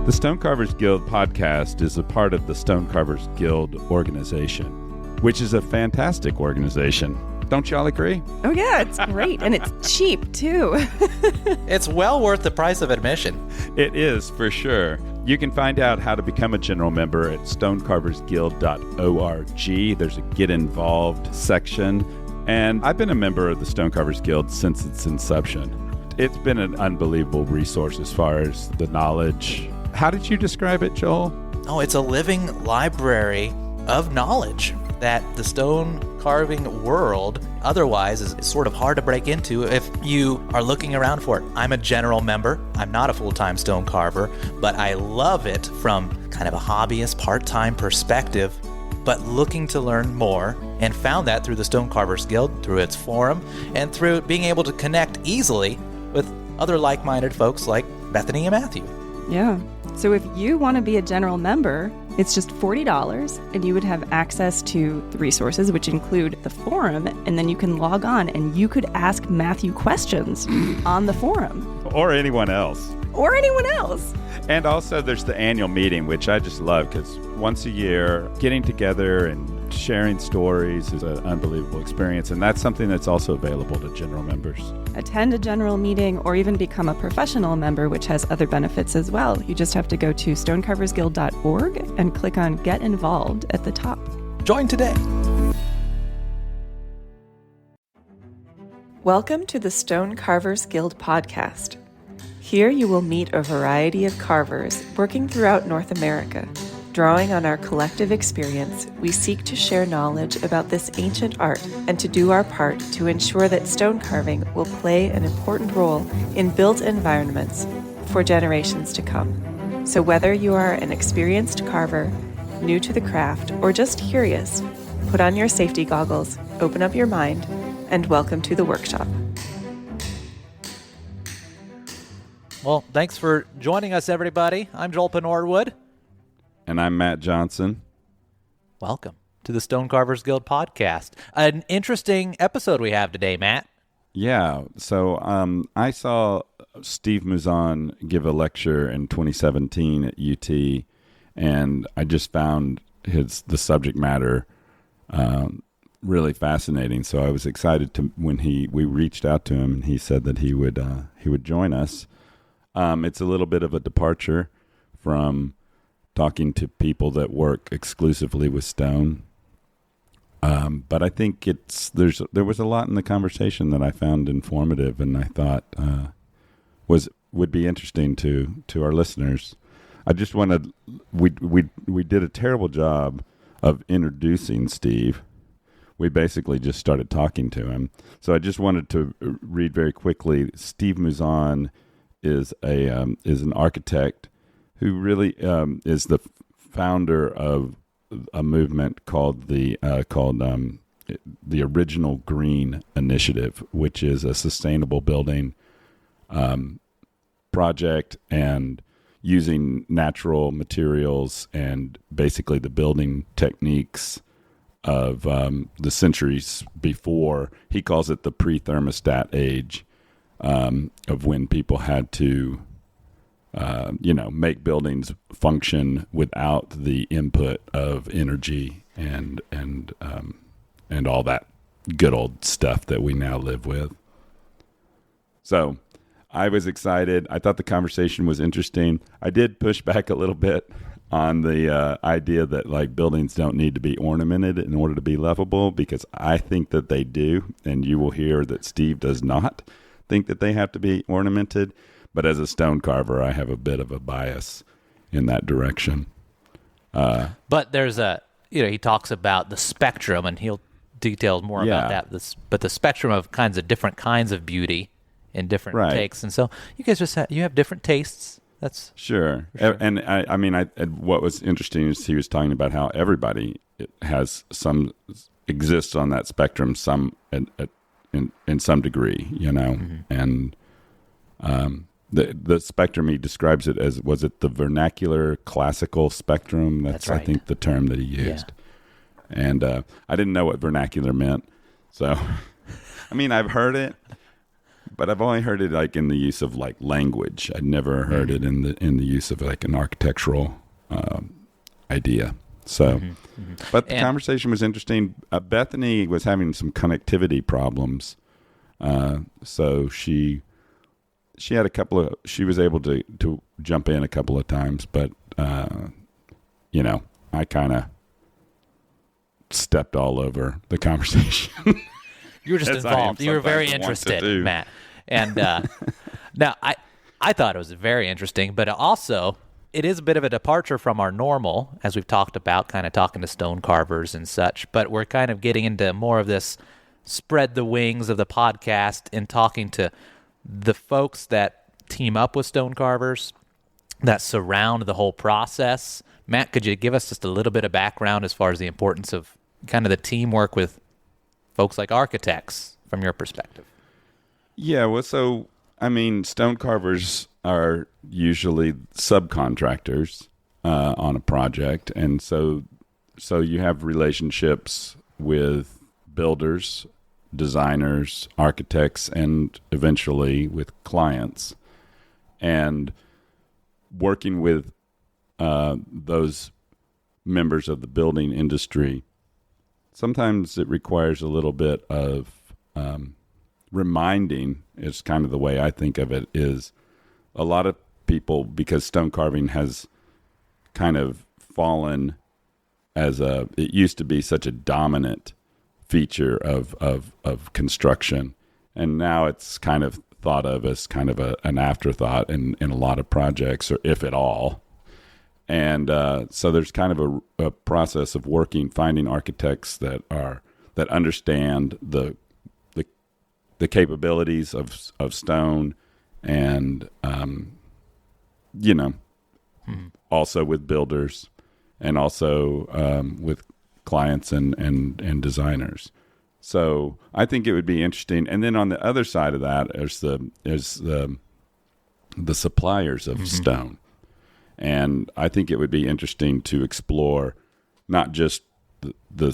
The Stone Carvers Guild Podcast is a part of the Stone Carvers Guild organization, which is a fantastic organization. Don't y'all agree? Oh, yeah, it's great. And it's cheap, too. It's well worth the price of admission. It is, for sure. You can find out how to become a general member at stonecarversguild.org. There's a Get Involved section. And I've been a member of the Stone Carvers Guild since its inception. It's been an unbelievable resource as far as the knowledge. How did you describe it, Joel? Oh, it's a living library of knowledge that the stone carving world otherwise is sort of hard to break into if you are looking around for it. I'm a general member. I'm not a full-time stone carver, but I love it from kind of a hobbyist, part-time perspective, but looking to learn more, and found that through the Stone Carvers Guild, through its forum, and through being able to connect easily with other like-minded folks like Bethany and Matthew. Yeah. So if you want to be a general member, it's just $40, and you would have access to the resources, which include the forum, and then you can log on and you could ask Matthew questions on the forum. Or anyone else. Or anyone else. And also there's the annual meeting, which I just love because once a year, getting together and sharing stories is an unbelievable experience. And that's something that's also available to general members. Attend a general meeting or even become a professional member, which has other benefits as well. You just have to go to stonecarversguild.org and click on Get Involved at the top. Join today. Welcome to the Stone Carvers Guild Podcast. Here you will meet a variety of carvers working throughout North America. Drawing on our collective experience, we seek to share knowledge about this ancient art and to do our part to ensure that stone carving will play an important role in built environments for generations to come. So whether you are an experienced carver, new to the craft, or just curious, put on your safety goggles, open up your mind, and welcome to the workshop. Well, thanks for joining us, everybody. I'm Joel Norwood. And I'm Matt Johnson. Welcome to the Stone Carvers Guild Podcast. An interesting episode we have today, Matt. Yeah. So I saw Steve Mouzon give a lecture in 2017 at UT, and I just found the subject matter really fascinating. So I was excited to when we reached out to him, and he said that he would join us. It's a little bit of a departure from talking to people that work exclusively with stone. But I think there was a lot in the conversation that I found informative, and I thought would be interesting to our listeners. I just wanted we did a terrible job of introducing Steve. We basically just started talking to him. So I just wanted to read very quickly. Steve Mouzon is an architect who really is the founder of a movement called the Original Green Initiative, which is a sustainable building project and using natural materials and basically the building techniques of the centuries before. He calls it the pre-thermostat age of when people had to make buildings function without the input of energy and all that good old stuff that we now live with. So I was excited. I thought the conversation was interesting. I did push back a little bit on the idea that like buildings don't need to be ornamented in order to be lovable, because I think that they do, and you will hear that Steve does not think that they have to be ornamented. But as a stone carver, I have a bit of a bias in that direction. But there's he talks about the spectrum, and he'll detail more about that. But the spectrum of different kinds of beauty in different takes. And so you guys you have different tastes. That's sure. And I mean, what was interesting is he was talking about how everybody exists on that spectrum, some in some degree, and the spectrum, he describes it as, was it the vernacular classical spectrum? That's right. I think the term that he used. Yeah. And I didn't know what vernacular meant. So, I mean, I've heard it, But I've only heard it like in the use of like language. I'd never heard it in the use of like an architectural idea. So, but the conversation was interesting. Bethany was having some connectivity problems, so she had she was able to jump in a couple of times, but I kind of stepped all over the conversation. You were just involved. You were very interested, Matt. And now I thought it was very interesting, but also it is a bit of a departure from our normal, as we've talked about, kind of talking to stone carvers and such, but we're kind of getting into more of this spread the wings of the podcast and talking to the folks that team up with stone carvers, that surround the whole process. Matt, could you give us just a little bit of background as far as the importance of kind of the teamwork with folks like architects from your perspective? Yeah, well, so, I mean, stone carvers are usually subcontractors on a project, and so you have relationships with builders, designers, architects, and eventually with clients. And working with those members of the building industry, sometimes it requires a little bit of reminding. It's kind of the way I think of it, is a lot of people, because stone carving has kind of fallen as it used to be such a dominant feature of construction, and now it's kind of thought of as kind of an afterthought in a lot of projects, or if at all. And so there's kind of a process of finding architects that understand the capabilities of stone, and also with builders, and also with clients and designers. So I think it would be interesting. And then on the other side of that is the suppliers of stone. And I think it would be interesting to explore not just the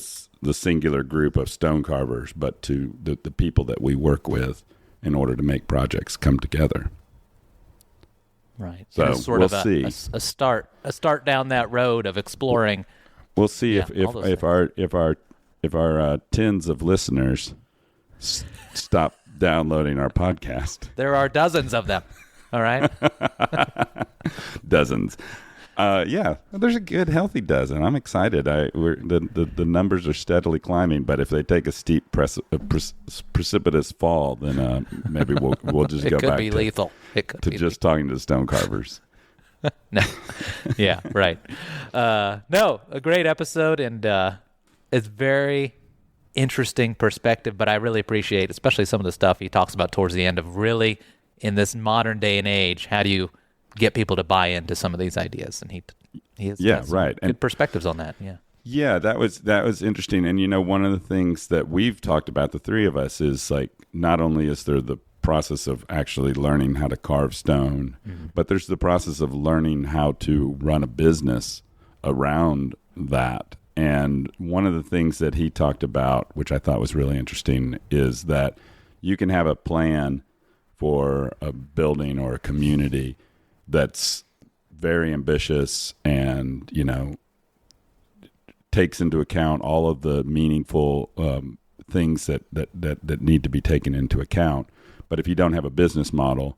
singular group of stone carvers, but to the people that we work with in order to make projects come together. Right. So sort we'll of see. A start down that road of exploring. We'll see if our tens of listeners stop downloading our podcast. There are dozens of them. All right. Dozens. Yeah, there's a good, healthy dozen. I'm excited. The numbers are steadily climbing, but if they take a steep, precipitous fall, then maybe we'll just go back to lethal. to just talking to stone carvers. No. Yeah, right. No, a great episode, and it's very interesting perspective, but I really appreciate especially some of the stuff he talks about towards the end of really, in this modern day and age, how do you get people to buy into some of these ideas? And he has right. good perspectives on that. Yeah, that was interesting. And one of the things that we've talked about, the three of us, is like, not only is there the process of actually learning how to carve stone, but there's the process of learning how to run a business around that. And one of the things that he talked about, which I thought was really interesting, is that you can have a plan for a building or a community that's very ambitious and, takes into account all of the meaningful things that need to be taken into account. But if you don't have a business model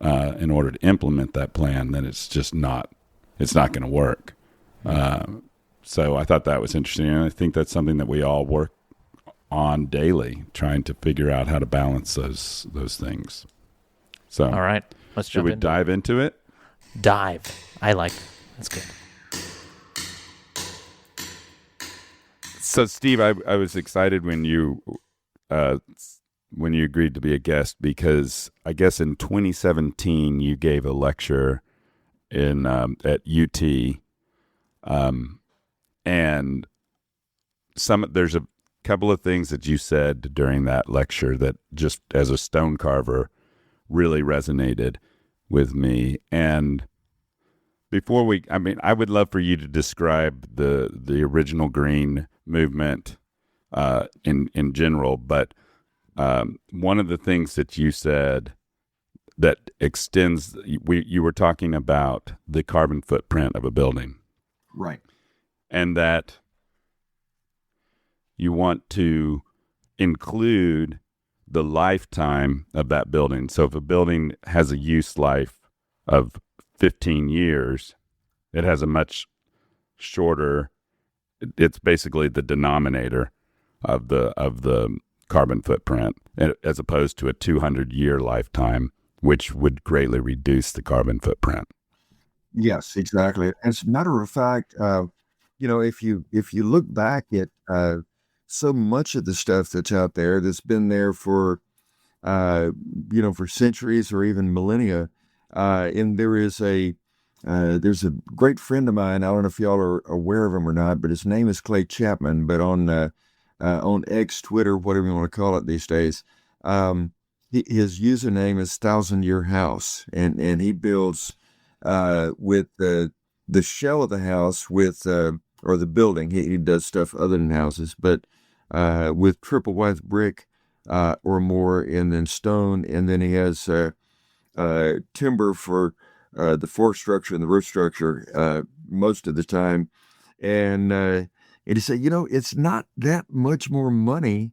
in order to implement that plan, then it's not going to work. So I thought that was interesting, and I think that's something that we all work on daily, trying to figure out how to balance those things. So, all right, let's jump in. Should we dive into it? Dive. I like it. That's good. So, Steve, I was excited when you agreed to be a guest, because I guess in 2017 you gave a lecture at UT, and there's a couple of things that you said during that lecture that, just as a stone carver, really resonated with me. And before I would love for you to describe the original green movement in general, but One of the things that you said that extends, you were talking about the carbon footprint of a building. Right. And that you want to include the lifetime of that building. So if a building has a use life of 15 years, it has a much shorter, it's basically the denominator of the carbon footprint, as opposed to a 200-year lifetime, which would greatly reduce the carbon footprint. Yes, exactly. As a matter of fact, if you look back at so much of the stuff that's out there that's been there for for centuries or even millennia, and there's a great friend of mine. I don't know if y'all are aware of him or not, but his name is Clay Chapman. But on X, Twitter, whatever you want to call it these days, his username is 1,000-Year House, and he builds with the shell of the house or the building. He does stuff other than houses, but with triple white brick or more, and then stone, and then he has timber for the floor structure and the roof structure most of the time. And he said, it's not that much more money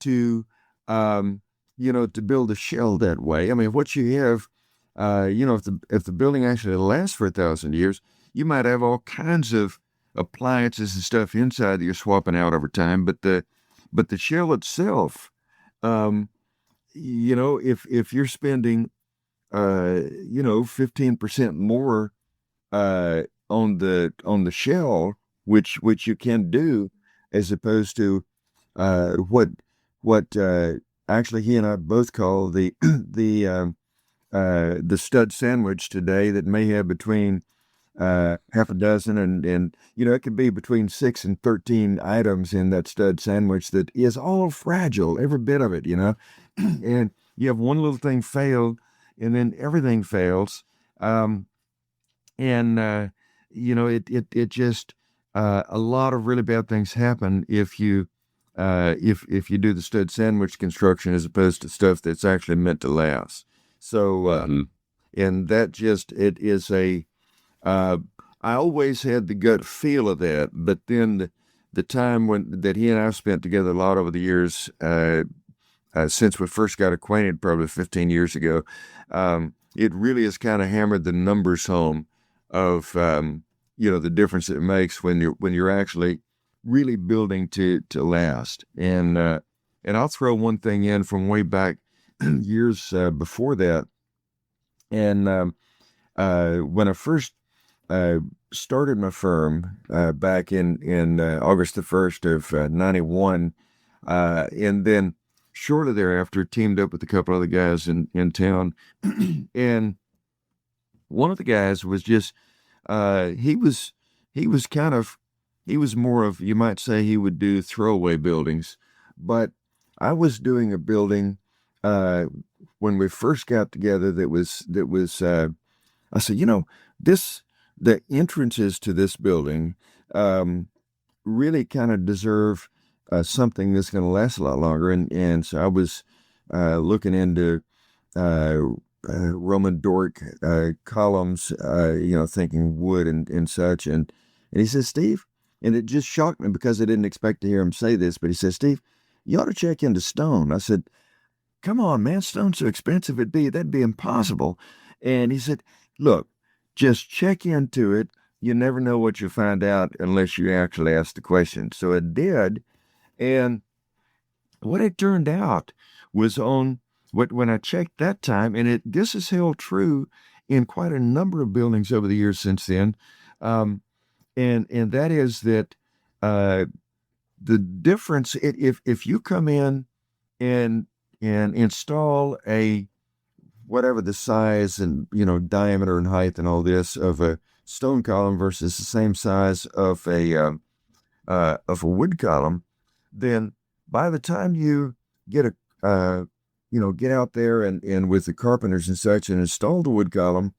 to to build a shell that way. I mean, what you have, if the building actually lasts for 1,000 years, you might have all kinds of appliances and stuff inside that you're swapping out over time. But the shell itself, if you're spending 15% more on the shell, which you can do, as opposed to what actually he and I both call the stud sandwich today, that may have between half a dozen and it could be between 6 and 13 items in that stud sandwich that is all fragile, every bit of it, and you have one little thing failed, and then everything fails. It just a lot of really bad things happen if you do the stud sandwich construction as opposed to stuff that's actually meant to last. So, and that just, it is I always had the gut feel of that, but then the time that he and I spent together a lot over the years, since we first got acquainted, probably 15 years ago, it really has kind of hammered the numbers home of, the difference it makes when you're actually really building to last. And I'll throw one thing in from way back years before that. And when I first started my firm back in August the 1st of 91, and then shortly thereafter teamed up with a couple other guys in town. And one of the guys was just, he was more of, you might say, he would do throwaway buildings. But I was doing a building when we first got together that was I said, the entrances to this building really kind of deserve something that's going to last a lot longer. And so I was looking into Roman Doric columns, thinking wood and such. And he says, Steve, and it just shocked me because I didn't expect to hear him say this, but he said, Steve, you ought to check into stone. I said, come on, man, stone's so expensive, that'd be impossible. And he said, look, just check into it. You never know what you'll find out unless you actually ask the question. So I did. And what it turned out was when I checked that time, and this has held true in quite a number of buildings over the years since then. And that is that the difference, if you come in and install a, whatever the size and, diameter and height and all this of a stone column versus the same size of a wood column, then by the time you get get out there and with the carpenters and such and install the wood column,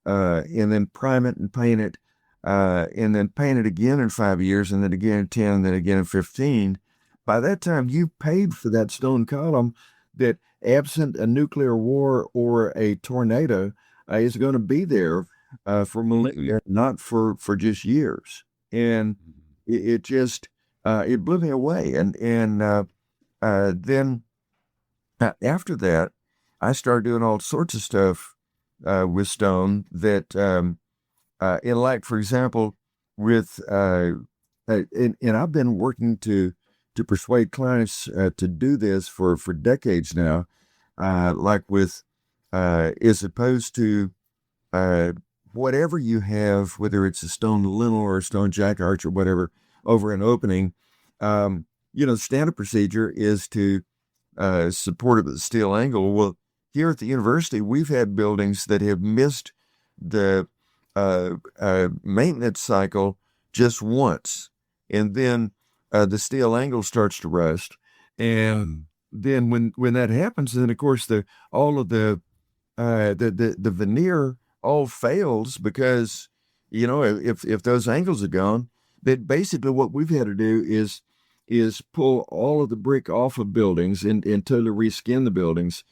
and then prime it and paint it, and then paint it again in 5 years, and then again in 10, and then again in 15, by that time you paid for that stone column that absent a nuclear war or a tornado, is going to be there for millennia, not for just years. And it just it blew me away. And then after that, I started doing all sorts of stuff with stone that, in like, for example, with and I've been working to persuade clients to do this for decades now, like with as opposed to whatever you have, whether it's a stone lintel or a stone jack arch or whatever, over an opening. Standard procedure is to support it with a steel angle. Well, here at the university, we've had buildings that have missed the maintenance cycle just once, and then the steel angle starts to rust, and then when that happens, then of course all of the veneer all fails, because if those angles are gone, then basically what we've had to do is pull all of the brick off of buildings and totally reskin the buildings,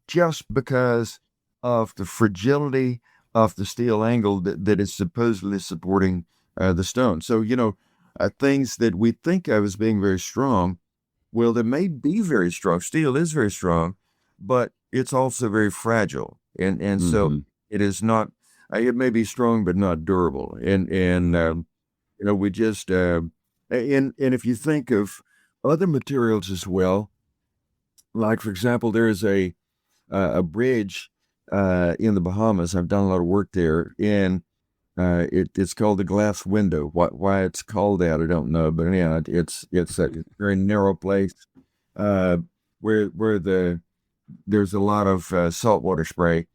just because of the fragility of the steel angle that is supposedly supporting the stone. So, things that we think of as being very strong, well, they may be very strong. Steel is very strong, but it's also very fragile. And so it is not, it may be strong, but not durable. And we just, and if you think of other materials as well, like, for example, there is a bridge in the Bahamas. I've done a lot of work there, and it's called the glass window. Why it's called that, I don't know, but yeah, it's a very narrow place where there's a lot of saltwater spray,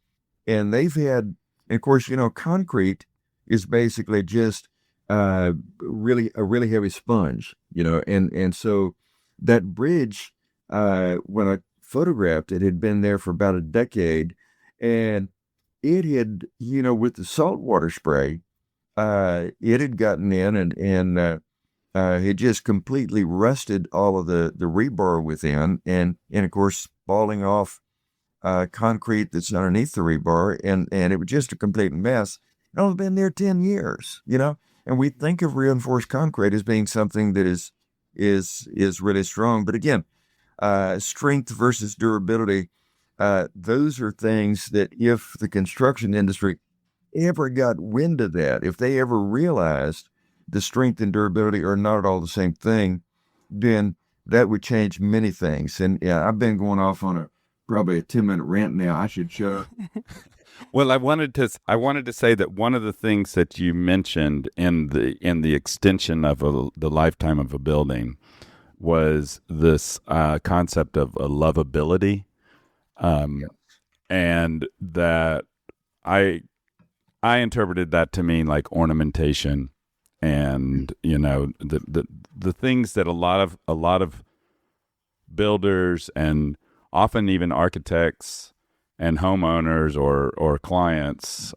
and they've had, and of course, concrete is basically just really heavy sponge, and so that bridge, when I photographed it, had been there for about a decade, and it had, with the saltwater spray, it had gotten in and it just completely rusted all of the rebar within, and of course falling off concrete that's underneath the rebar, and it was just a complete mess. It only been there 10 years, and we think of reinforced concrete as being something that is really strong. But again, strength versus durability, those are things that if the construction industry ever got wind of that, if they ever realized the strength and durability are not at all the same thing, then that would change many things. And yeah, I've been going off on probably a 10-minute rant now. I should shut up. Well, I wanted to say that one of the things that you mentioned in the extension of the lifetime of a building was this concept of a lovability, and that I interpreted that to mean like ornamentation, and the things that a lot of builders and often even architects and homeowners or clients,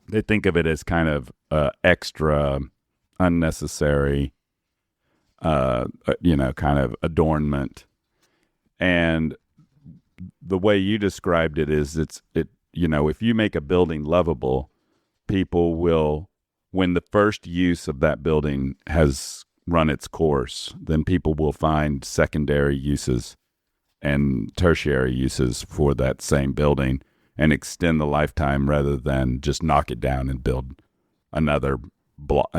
they think of it as kind of extra, unnecessary, kind of adornment. And the way you described it is if you make a building lovable, people will, when the first use of that building has run its course, then people will find secondary uses and tertiary uses for that same building and extend the lifetime rather than just knock it down and build another box.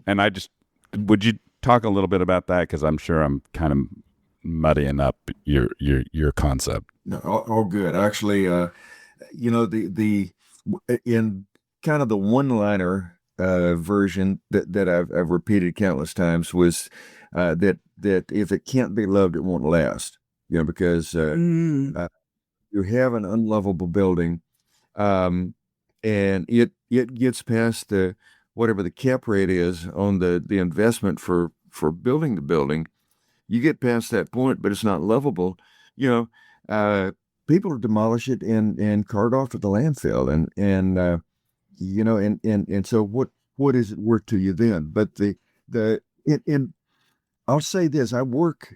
And would you talk a little bit about that? Because I'm sure I'm kind of muddying up your concept. No, all good. Actually, the in kind of the one-liner version that I've repeated countless times was that if it can't be loved, it won't last. Because you have an unlovable building, and it gets past whatever the cap rate is on the investment for building the building. You get past that point, but it's not lovable. People demolish it and cart off to the landfill, and so what is it worth to you then? But And I'll say this: I work.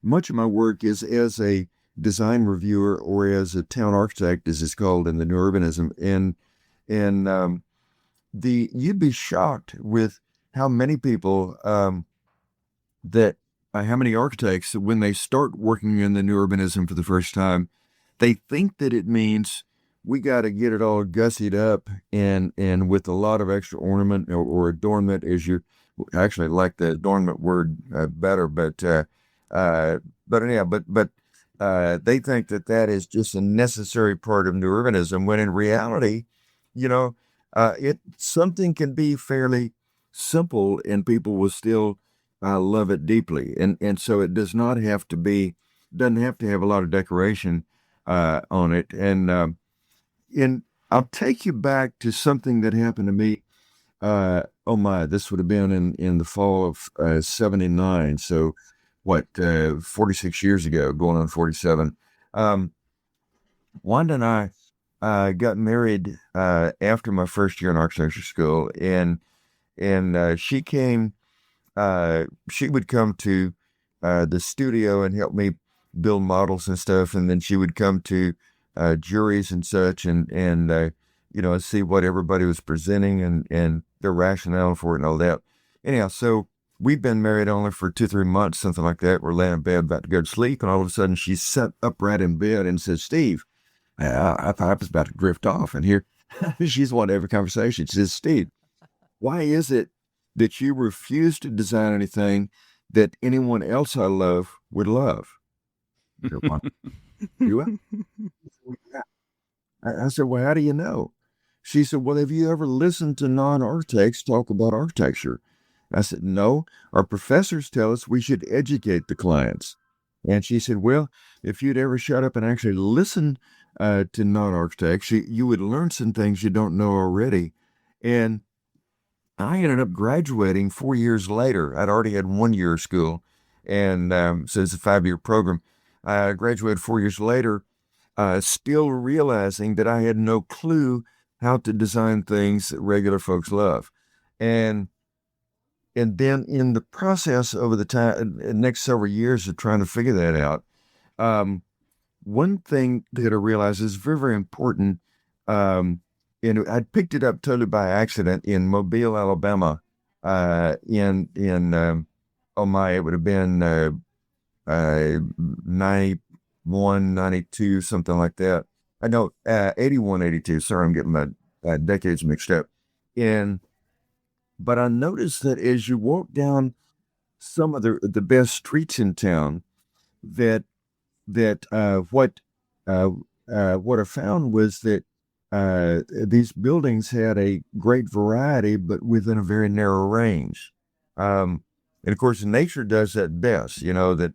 Much of my work is as a design reviewer or as a town architect, as it's called in the new urbanism. And you'd be shocked with how many people how many architects, when they start working in the new urbanism for the first time, they think that it means we got to get it all gussied up and with a lot of extra ornament or adornment. As you actually like the adornment word better, but anyhow, but they think that is just a necessary part of new urbanism. When in reality, something can be fairly simple and people will still love it deeply, and so it doesn't have to have a lot of decoration on it. And I'll take you back to something that happened to me. This would have been in the fall of '79. So, 46 years ago, going on 47. Wanda and I got married after my first year in architecture school, and she came. She would come to the studio and help me build models and stuff, and then she would come to juries and such, and see what everybody was presenting and their rationale for it and all that. Anyhow, so we'd been married only for 2-3 months, something like that. We're laying in bed about to go to sleep, and all of a sudden she sat upright in bed and said, "Steve," I thought I was about to drift off, and here she's wanting to have a conversation. She says, "Steve, why is it that you refuse to design anything that anyone else I love would love?" You? I said, "Well, how do you know?" She said, "Well, have you ever listened to non-architects talk about architecture?" I said, "No, our professors tell us we should educate the clients." And she said, "Well, if you'd ever shut up and actually listen to non-architects, you would learn some things you don't know already." And I ended up graduating 4 years later. I'd already had 1 year of school, and so it's a 5-year program. I graduated 4 years later, still realizing that I had no clue how to design things that regular folks love. And then in the process over the next several years of trying to figure that out, one thing that I realized is very, very important. And I'd picked it up totally by accident in Mobile, Alabama. It would have been 91, 92, something like that. I know 81, 82. Sorry, I'm getting my decades mixed up. But I noticed that as you walk down some of the best streets in town, what I found was that these buildings had a great variety, but within a very narrow range. And of course, nature does that best. That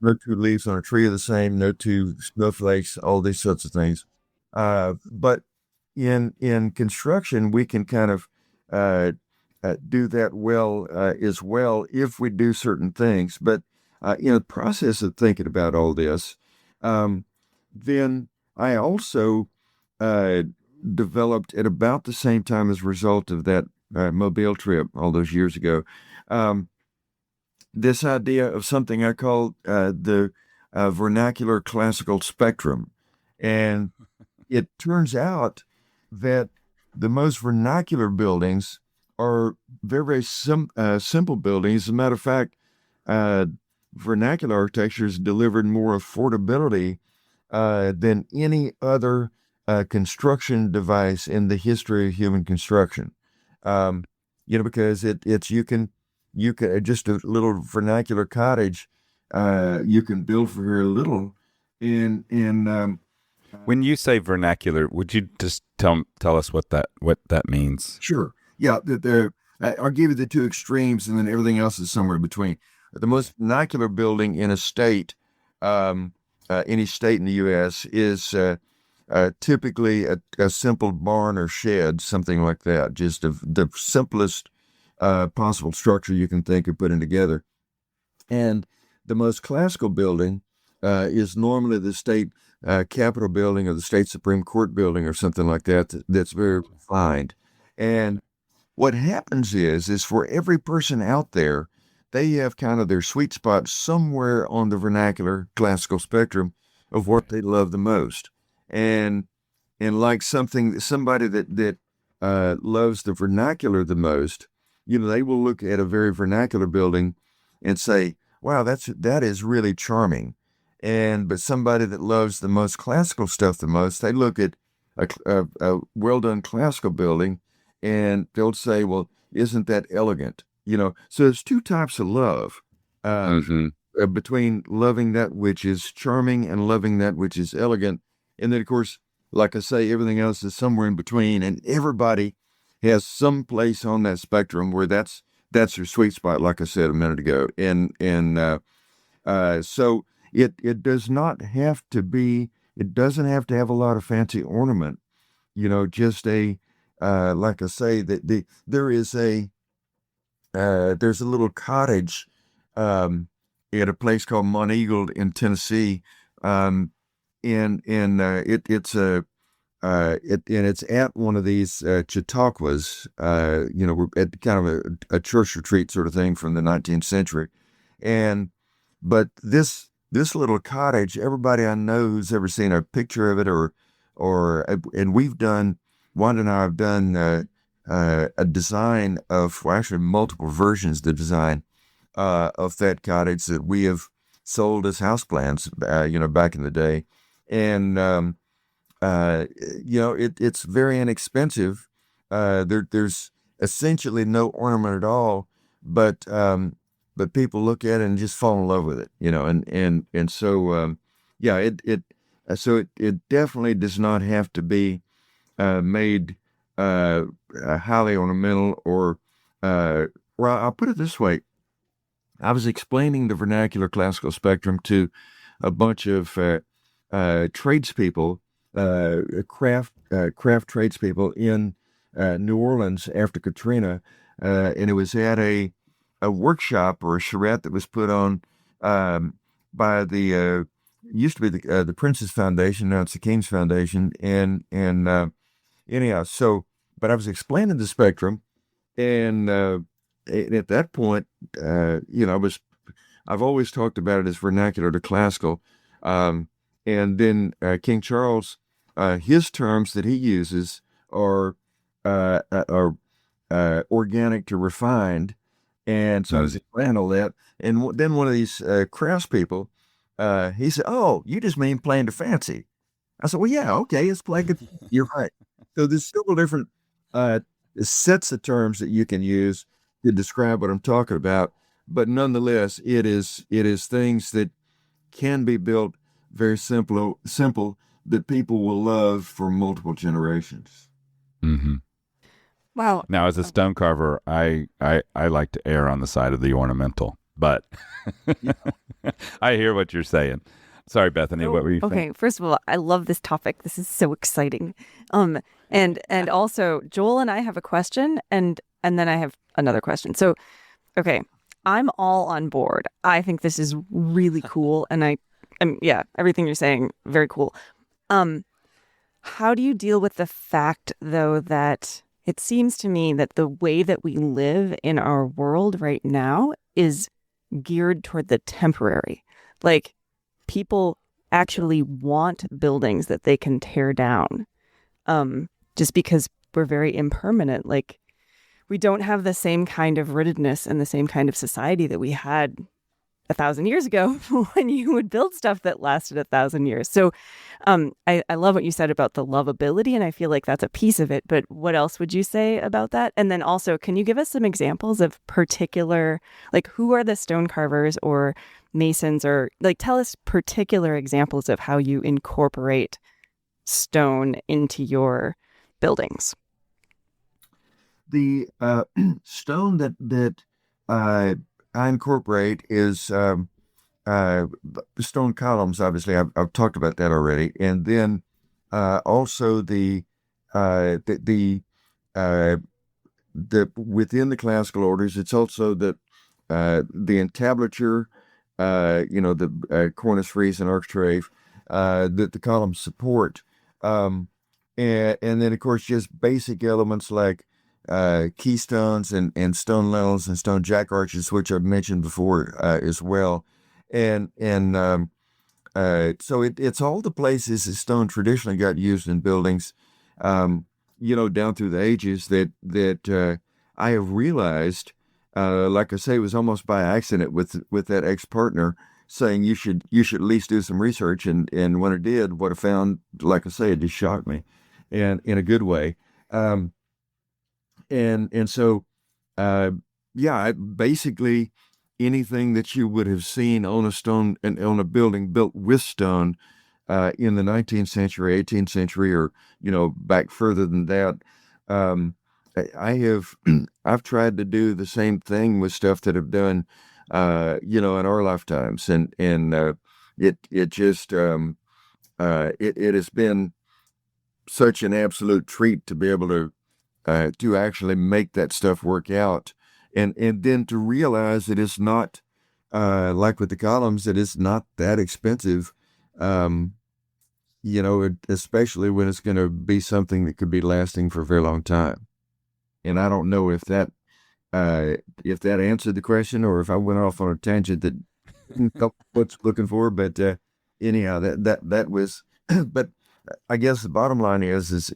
no two leaves on a tree are the same, no two snowflakes, all these sorts of things. But in construction, we can kind of do that well as well if we do certain things. But in the process of thinking about all this, then I also developed at about the same time as a result of that Mobile trip all those years ago, this idea of something I call the vernacular classical spectrum. And it turns out that the most vernacular buildings are very, very simple buildings. As a matter of fact, vernacular architecture has delivered more affordability than any other construction device in the history of human construction. Because you can just a little vernacular cottage, you can build for very little. When you say vernacular, would you just tell us what that means? Sure. Yeah. I'll give you the two extremes, and then everything else is somewhere in between. The most vernacular building in a state, any state in the U.S., is typically a simple barn or shed, something like that. Just the simplest possible structure you can think of putting together. And the most classical building is normally the state Capitol building or the state Supreme Court building or something like that. That's very refined. And what happens is for every person out there, they have kind of their sweet spot somewhere on the vernacular classical spectrum of what they love the most. And like somebody that loves the vernacular the most, they will look at a very vernacular building and say, wow, that is really charming. But somebody that loves the most classical stuff the most, they look at a well-done classical building and they'll say, well, isn't that elegant? So there's two types of love between loving that which is charming and loving that which is elegant. And then, of course, like I say, everything else is somewhere in between, and everybody has some place on that spectrum where that's their sweet spot, like I said a minute ago. So it does not have to be, it doesn't have to have a lot of fancy ornament, just like I say, there's a little cottage at a place called Monteagle in Tennessee, and it's at one of these Chautauquas, we're at kind of a church retreat sort of thing from the 19th century, but this little cottage, everybody I know who's ever seen a picture of it and Wanda and I have done a design of, well, actually multiple versions of the design of that cottage that we have sold as house plans, back in the day. And, it's very inexpensive. There's essentially no ornament at all, but people look at it and just fall in love with it, so, so it definitely does not have to be made highly ornamental or, well, I'll put it this way. I was explaining the vernacular classical spectrum to a bunch of tradespeople, craft tradespeople in New Orleans after Katrina, and it was at a workshop or a charrette that was put on by the used to be the Prince's Foundation, now it's the King's Foundation, and anyhow, but I was explaining the spectrum, and at that point, I've always talked about it as vernacular to classical, and then King Charles, his terms that he uses are organic to refined, and so I was explaining all that, and then one of these craftspeople, he said, "Oh, you just mean plain to fancy." I said, "Well, yeah, okay, it's plain to, you're right." So there's several different sets of terms that you can use to describe what I'm talking about, but nonetheless, it is things that can be built very simple that people will love for multiple generations. Mm-hmm. Wow. Now, as a stone carver, I like to err on the side of the ornamental, but I hear what you're saying. Sorry, Bethany, what were you saying? Okay, first of all, I love this topic. This is so exciting. And also, Joel and I have a question, and then I have another question. So, okay, I'm all on board. I think this is really cool, and everything you're saying, very cool. How do you deal with the fact, though, that it seems to me that the way that we live in our world right now is geared toward the temporary? Like, people actually want buildings that they can tear down, just because we're very impermanent. Like, we don't have the same kind of rootedness and the same kind of society that we had 1,000 years ago when you would build stuff that lasted 1,000 years. So I love what you said about the lovability, and I feel like that's a piece of it. But what else would you say about that? And then also, can you give us some examples of particular, like, who are the stone carvers or masons, or like tell us particular examples of how you incorporate stone into your buildings? The stone that I incorporate is stone columns. Obviously, I've talked about that already, and then also the within the classical orders, it's also the entablature, the cornice, frieze, and architrave that the columns support, and then of course just basic elements like keystones and stone lintels and stone jack arches, which I've mentioned before as well. So it's all the places that stone traditionally got used in buildings, down through the ages that I have realized, like I say, it was almost by accident with that ex-partner saying you should at least do some research. And when I did, what I found, like I say, it just shocked me, and in a good way. So, basically anything that you would have seen on a stone and on a building built with stone in the 19th century, 18th century, or back further than that. I've tried to do the same thing with stuff that I've done, in our lifetimes, and it just it has been such an absolute treat to be able to actually make that stuff work out, and then to realize that it's not like with the columns, that it's not that expensive, especially when it's going to be something that could be lasting for a very long time. And I don't know if that answered the question, or if I went off on a tangent that what's looking for. But anyhow, that was. But I guess the bottom line is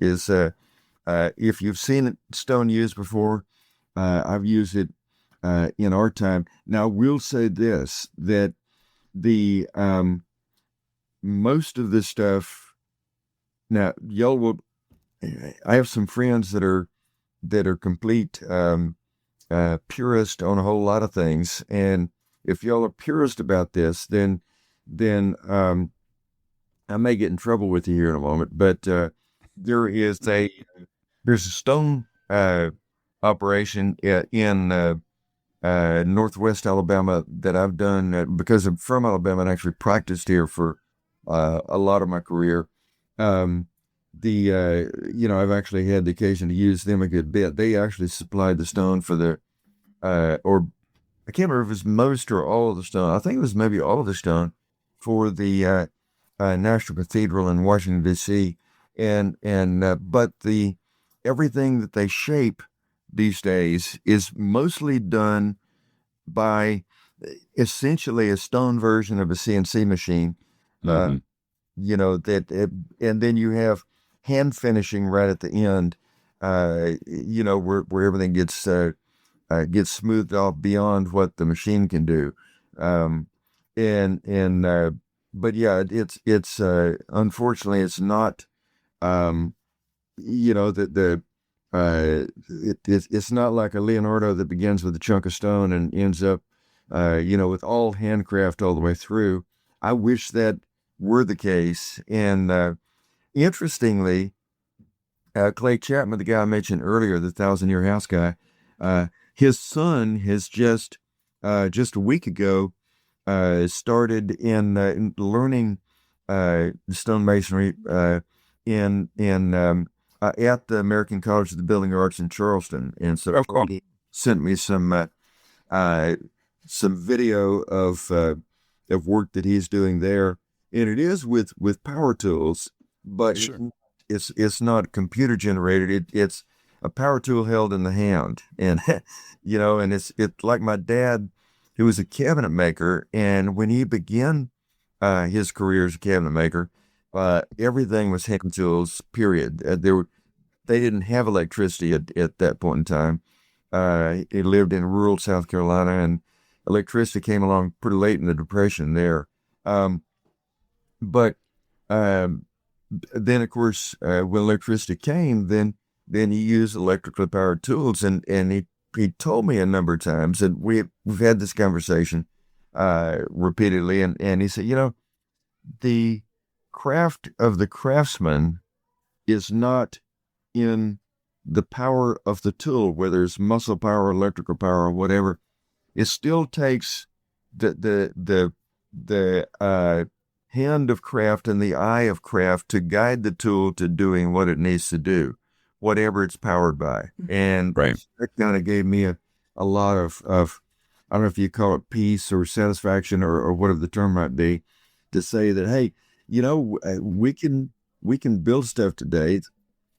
if you've seen stone used before, I've used it in our time. Now, we'll say this, that the most of this stuff. Now, y'all will. I have some friends that are complete purist on a whole lot of things, and if y'all are purist about this, then I may get in trouble with you here in a moment. But there's a stone operation in Northwest Alabama that I've done because I'm from Alabama and actually practiced here for a lot of my career. I've actually had the occasion to use them a good bit. They actually supplied the stone for the, or I can't remember if it was most or all of the stone. I think it was maybe all of the stone for the National Cathedral in Washington, D.C. But everything that they shape these days is mostly done by essentially a stone version of a CNC machine. Mm-hmm. And then you have hand finishing right at the end, where everything gets smoothed off beyond what the machine can do. But yeah, it's unfortunately it's not, it's not like a Leonardo that begins with a chunk of stone and ends up, with all handcraft all the way through. I wish that were the case. And interestingly, Clay Chapman, the guy I mentioned earlier, the 1,000-Year House guy, his son has just a week ago started in learning stonemasonry at the American College of the Building Arts in Charleston. And so he sent me some video of work that he's doing there, and it is with power tools, but sure, it's not computer generated. It's a power tool held in the hand, and and it's like my dad, who was a cabinet maker, and when he began his career as a cabinet maker, everything was hand tools. Period. They didn't have electricity at that point in time. He lived in rural South Carolina, and electricity came along pretty late in the Depression there. But then, of course, when electricity came, then he used electrically powered tools, and he told me a number of times, and we've had this conversation repeatedly, and he said, the craft of the craftsman is not in the power of the tool, whether it's muscle power, electrical power, or whatever. It still takes the hand of craft and the eye of craft to guide the tool to doing what it needs to do, whatever it's powered by. And right, that kind of gave me a lot of I don't know if you call it peace or satisfaction or whatever the term might be, to say that, hey, we can build stuff today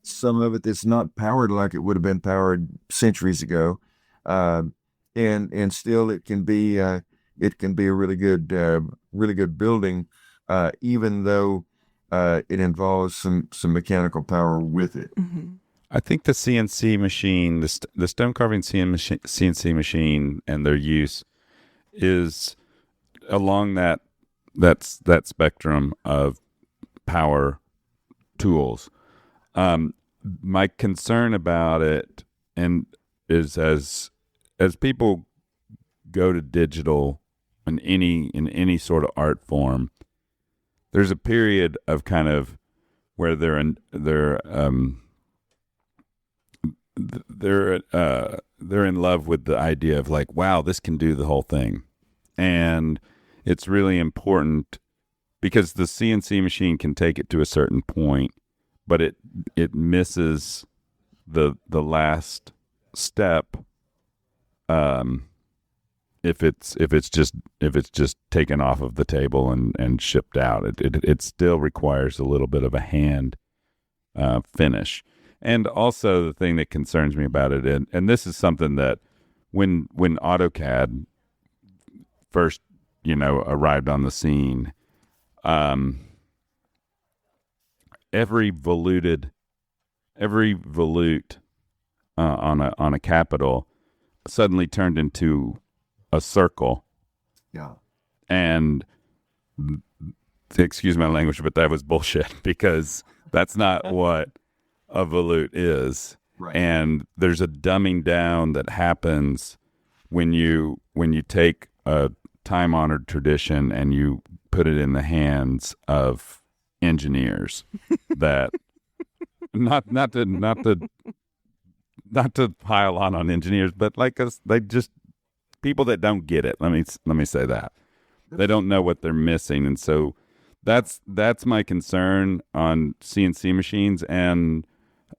some of it that's not powered like it would have been powered centuries ago, and still it can be a really good building, even though it involves some mechanical power with it. Mm-hmm. I think the CNC machine, the stone carving CNC machine, and their use is along that spectrum of power tools. My concern about it is as people go to digital in any sort of art form, there's a period of kind of where they're in love with the idea of like, wow, this can do the whole thing. And it's really important because the CNC machine can take it to a certain point, but it misses the last step if it's just taken off of the table and shipped out. It still requires a little bit of a hand finish. And also the thing that concerns me about it, and this is something that when AutoCAD first, arrived on the scene, every volute on a capital suddenly turned into a circle. Yeah. And excuse my language, but that was bullshit because that's not what a volute is. Right. And there's a dumbing down that happens when you take a time-honored tradition and you put it in the hands of engineers that not to pile on engineers, but like us, they just people that don't get it. Let me say that they don't know what they're missing, and so that's my concern on CNC machines. And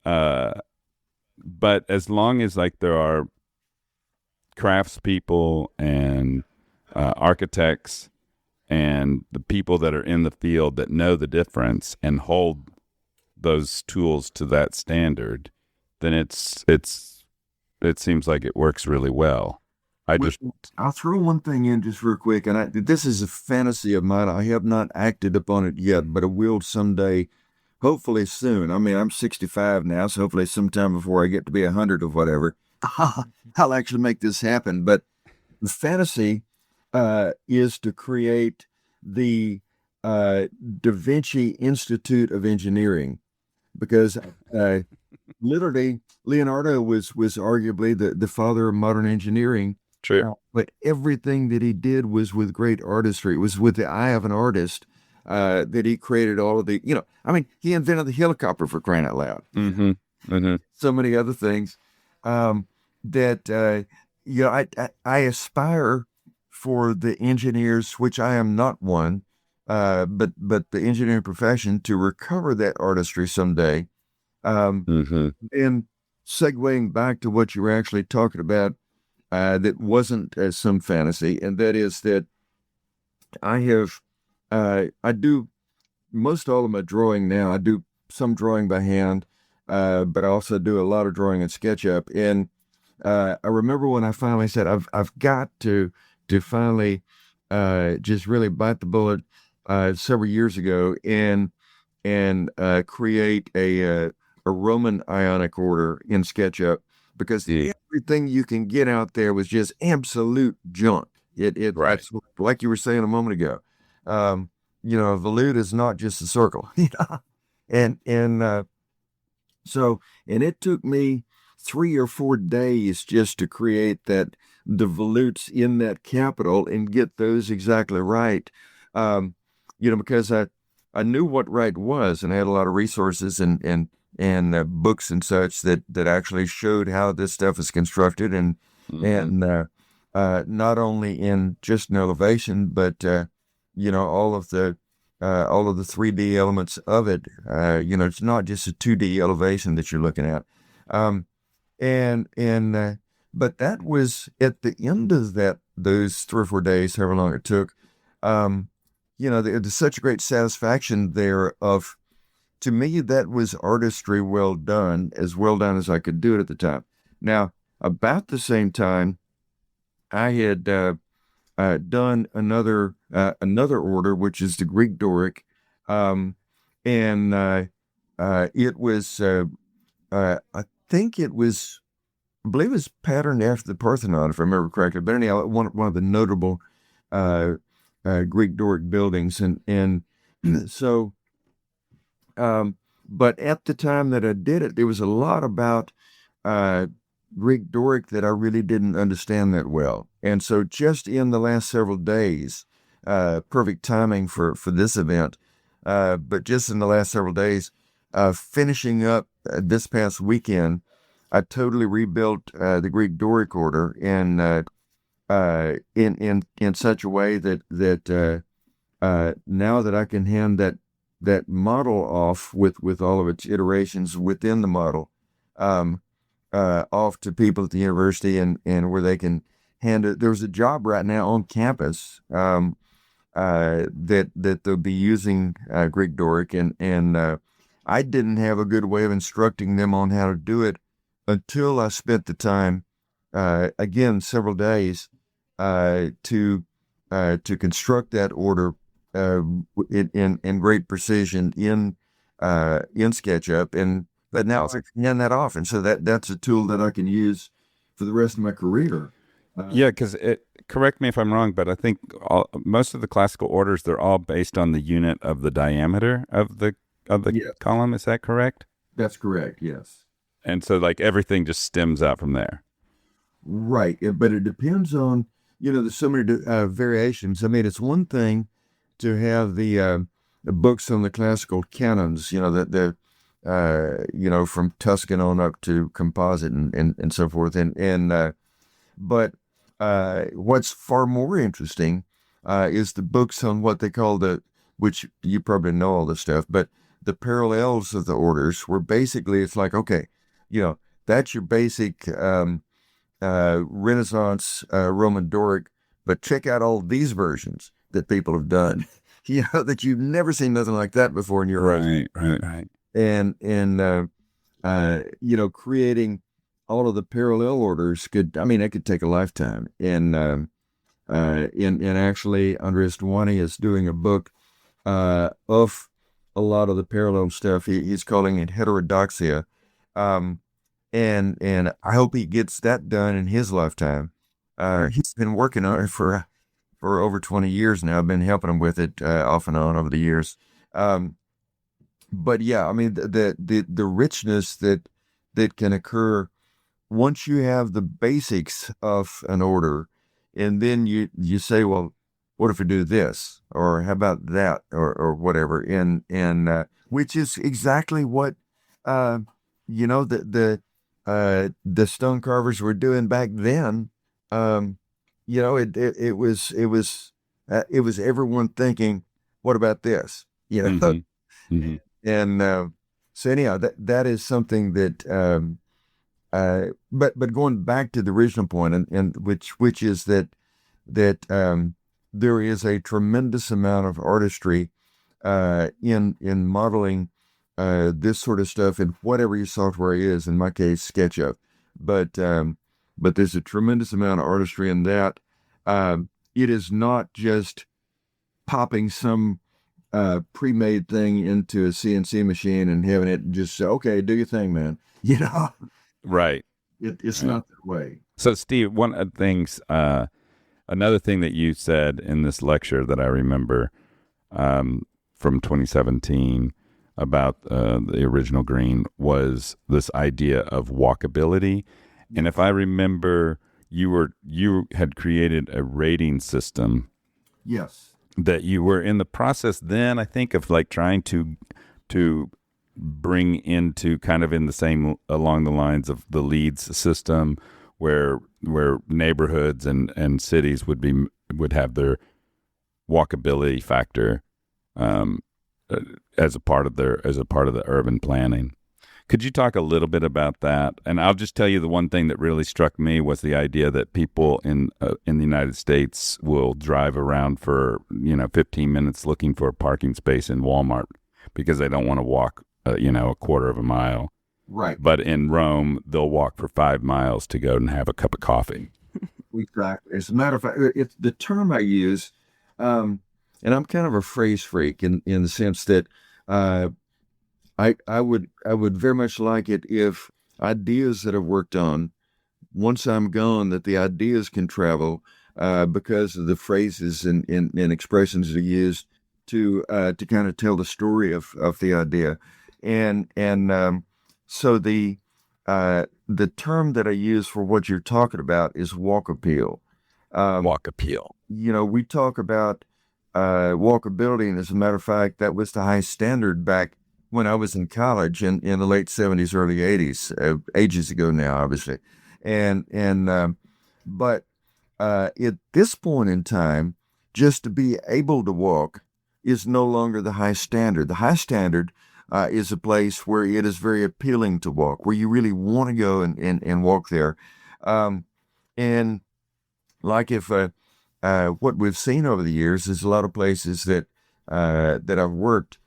but as long as like there are craftspeople and architects and the people that are in the field that know the difference and hold those tools to that standard, then it seems like it works really well. I'll throw one thing in just real quick, and this is a fantasy of mine. I have not acted upon it yet, but I will someday, hopefully soon. I mean, I'm 65 now, so hopefully sometime before I get to be 100 or whatever, I'll actually make this happen. But the fantasy is to create the Da Vinci Institute of Engineering, because literally Leonardo was arguably the father of modern engineering. True. But everything that he did was with great artistry. It was with the eye of an artist that he created all of the, he invented the helicopter, for crying out loud. Mm-hmm. Mm-hmm. So many other things that, I aspire for the engineers, which I am not one, but the engineering profession, to recover that artistry someday. Mm-hmm. And segueing back to what you were actually talking about, that wasn't some fantasy, and that is that I do most all of my drawing now. I do some drawing by hand, but I also do a lot of drawing in SketchUp. And I remember when I finally said, I've got to finally just really bite the bullet several years ago and create a Roman Ionic order in SketchUp, because everything you can get out there was just absolute junk. Right. It's like you were saying a moment ago. A volute is not just a circle, and it took me 3 or 4 days just to create the volutes in that capital and get those exactly right. Because I knew what right was, and I had a lot of resources and books and such that actually showed how this stuff is constructed, and not only in just an elevation, but all of the 3D elements of it. It's not just a 2D elevation that you're looking at. But that was at the end of those 3 or 4 days, however long it took. There's such a great satisfaction there of to me, that was artistry well done as I could do it at the time. Now, about the same time, I had done another order, which is the Greek Doric, and it was I believe it was patterned after the Parthenon, if I remember correctly. But anyhow, one of the notable Greek Doric buildings, and so. But at the time that I did it, there was a lot about Greek Doric that I really didn't understand that well. And so just in the last several days, perfect timing for this event, but just in the last several days, finishing up this past weekend, I totally rebuilt the Greek Doric order in such a way that now that I can hand that model off with all of its iterations within the model off to people at the university and where they can hand it. There's a job right now on campus that they'll be using Greek Doric, and I didn't have a good way of instructing them on how to do it until I spent the time, again, several days to construct that order in great precision in SketchUp, but now I can hand that off, and so that's a tool that I can use for the rest of my career. Yeah, because correct me if I'm wrong, but I think most of the classical orders, they're all based on the unit of the diameter of the Yes. column. Is that correct? That's correct. Yes. And so like everything just stems out from there. Right, but it depends on there's so many variations. I mean, it's one thing to have the books on the classical canons, the from Tuscan on up to composite and so forth, but what's far more interesting is the books on what they call which you probably know all this stuff, but the parallels of the orders, where basically it's like, okay, that's your basic Renaissance Roman Doric, but check out all these versions that people have done, that you've never seen nothing like that before in your life. Right. And creating all of the parallel orders it could take a lifetime. And actually, Andreas Duani is doing a book of a lot of the parallel stuff. He's calling it heterodoxia. And I hope he gets that done in his lifetime. He's been working on it for over 20 years now. I've been helping him with it off and on over the years. But yeah, I mean, the richness that can occur once you have the basics of an order, and then you say, well, what if we do this, or how about that, or whatever, and which is exactly what the stone carvers were doing back then. It was everyone thinking, what about this? Mm-hmm. Mm-hmm. And so anyhow, that is something that, but going back to the original point, and which is that there is a tremendous amount of artistry in modeling this sort of stuff in whatever your software is. In my case, SketchUp, but there's a tremendous amount of artistry in that. It is not just popping some pre-made thing into a CNC machine and having it just say, okay, do your thing, man. Right. It's not that way. So, Steve, one of the things, another thing that you said in this lecture that I remember from 2017 about the original green was this idea of walkability. And if I remember, you had created a rating system. Yes. That you were in the process then, I think, of like trying to bring into kind of in the same along the lines of the LEEDS system, where neighborhoods and cities would have their walkability factor as a part of the urban planning. Could you talk a little bit about that? And I'll just tell you, the one thing that really struck me was the idea that people in the United States will drive around for 15 minutes looking for a parking space in Walmart because they don't want to walk a quarter of a mile. Right. But in Rome, they'll walk for 5 miles to go and have a cup of coffee. Exactly. As a matter of fact, it's the term I use, and I'm kind of a phrase freak in the sense that I would very much like it if ideas that I've worked on, once I'm gone, that the ideas can travel because of the phrases and expressions that are used to kind of tell the story of the idea, and so the term that I use for what you're talking about is walk appeal. Walk appeal. We talk about walkability, and as a matter of fact, that was the high standard back when I was in college in the late 70s, early 80s, ages ago now, obviously. But at this point in time, just to be able to walk is no longer the high standard. The high standard is a place where it is very appealing to walk, where you really want to go and walk there. And like if what we've seen over the years is a lot of places that I've worked,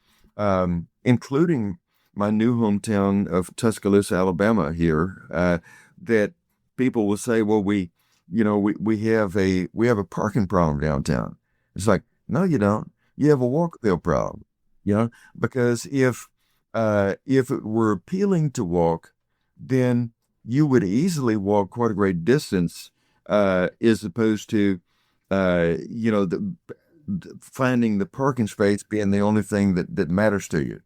including my new hometown of Tuscaloosa, Alabama here, that people will say, well, we have a parking problem downtown. It's like, no, you don't. You have a walk-appeal problem, because if it were appealing to walk, then you would easily walk quite a great distance, as opposed to, finding the parking space being the only thing that matters to you,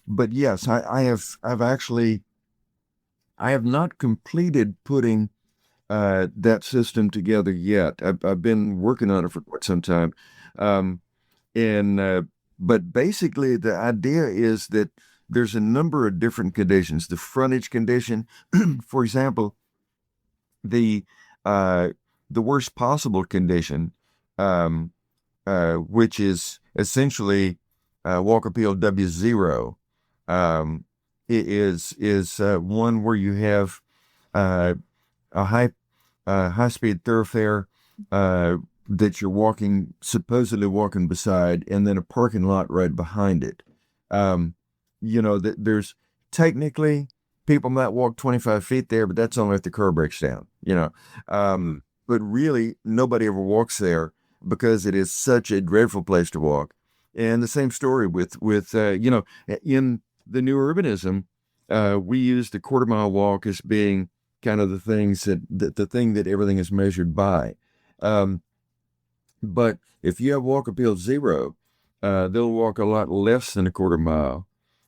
but yes, I have not completed putting that system together yet. I've been working on it for quite some time. But basically the idea is that there's a number of different conditions. The frontage condition, for example, the worst possible condition, which is essentially walk appeal W0, is one where you have a high speed thoroughfare that you're supposedly walking beside, and then a parking lot right behind it. There's technically people might walk 25 feet there, but that's only if the car breaks down. But really nobody ever walks there because it is such a dreadful place to walk. And the same story with in the new urbanism, we use the quarter mile walk as being kind of the thing that everything is measured by. But if you have walk appeal 0, they'll walk a lot less than a quarter mile.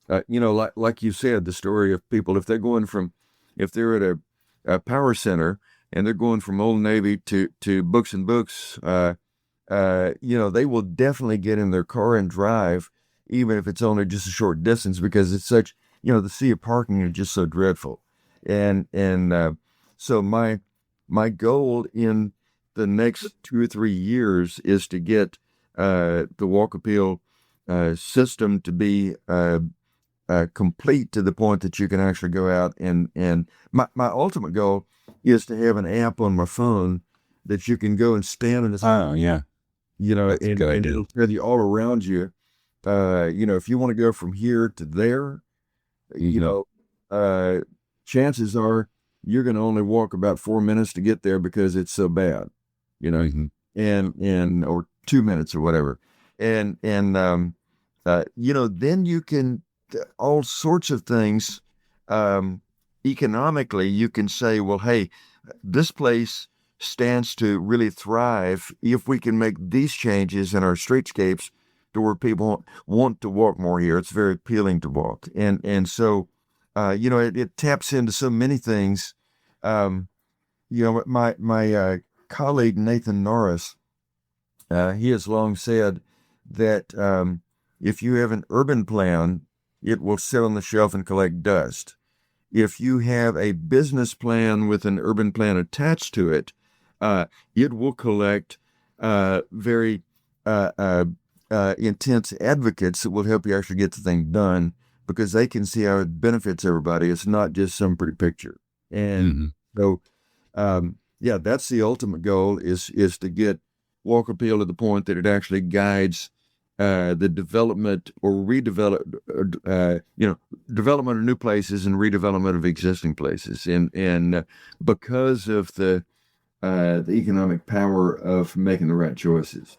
Like you said, the story of people, if they're at a power center and they're going from Old Navy to Books and Books, they will definitely get in their car and drive, even if it's only just a short distance, because it's such, the sea of parking is just so dreadful. And so my goal in the next 2 or 3 years is to get the walk appeal system to be complete to the point that you can actually go out and my ultimate goal is to have an app on my phone that you can go and stand in. Oh yeah, and it'll tell you all around you. If you want to go from here to there, chances are you're going to only walk about 4 minutes to get there because it's so bad, and or 2 minutes or whatever, and then you can all sorts of things. Economically, you can say, well, hey, this place stands to really thrive if we can make these changes in our streetscapes to where people want to walk more here. It's very appealing to walk. And so, it taps into so many things. My colleague, Nathan Norris, he has long said that if you have an urban plan, it will sit on the shelf and collect dust. If you have a business plan with an urban plan attached to it, it will collect very intense advocates that will help you actually get the thing done, because they can see how it benefits everybody. It's not just some pretty picture. And so, that's the ultimate goal is to get walk appeal to the point that it actually guides the development or development of new places and redevelopment of existing places, and because of the economic power of making the right choices.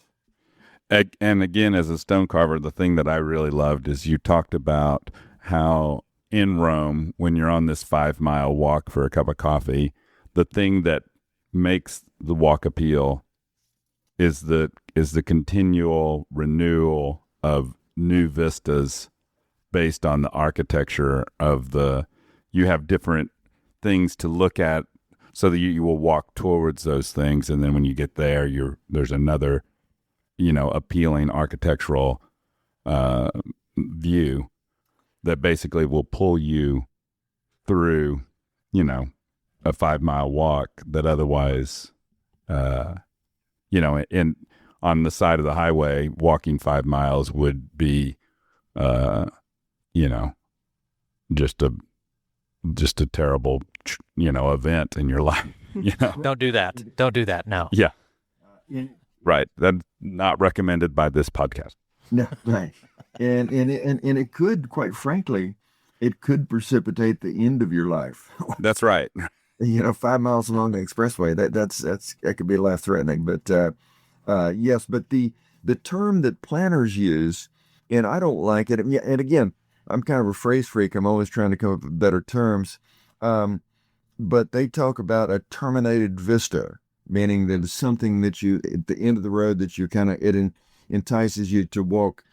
And again, as a stone carver, the thing that I really loved is you talked about how in Rome, when you're on this 5-mile walk for a cup of coffee, the thing that makes the walk appeal is the continual renewal of new vistas based on the architecture of you have different things to look at, so that you will walk towards those things, and then when you get there, there's another appealing architectural view that basically will pull you through a 5-mile walk that otherwise in on the side of the highway, walking 5 miles would be, just a terrible, event in your life. Don't do that. Don't do that. No. Yeah. Right. That's not recommended by this podcast. No, right. And it could, quite frankly, it could precipitate the end of your life. That's right. 5 miles along the expressway, that could be life-threatening. But yes, but the term that planners use, and I don't like it. And again, I'm kind of a phrase freak. I'm always trying to come up with better terms. But they talk about a terminated vista, meaning that it's something that you, at the end of the road, that you it entices you to walk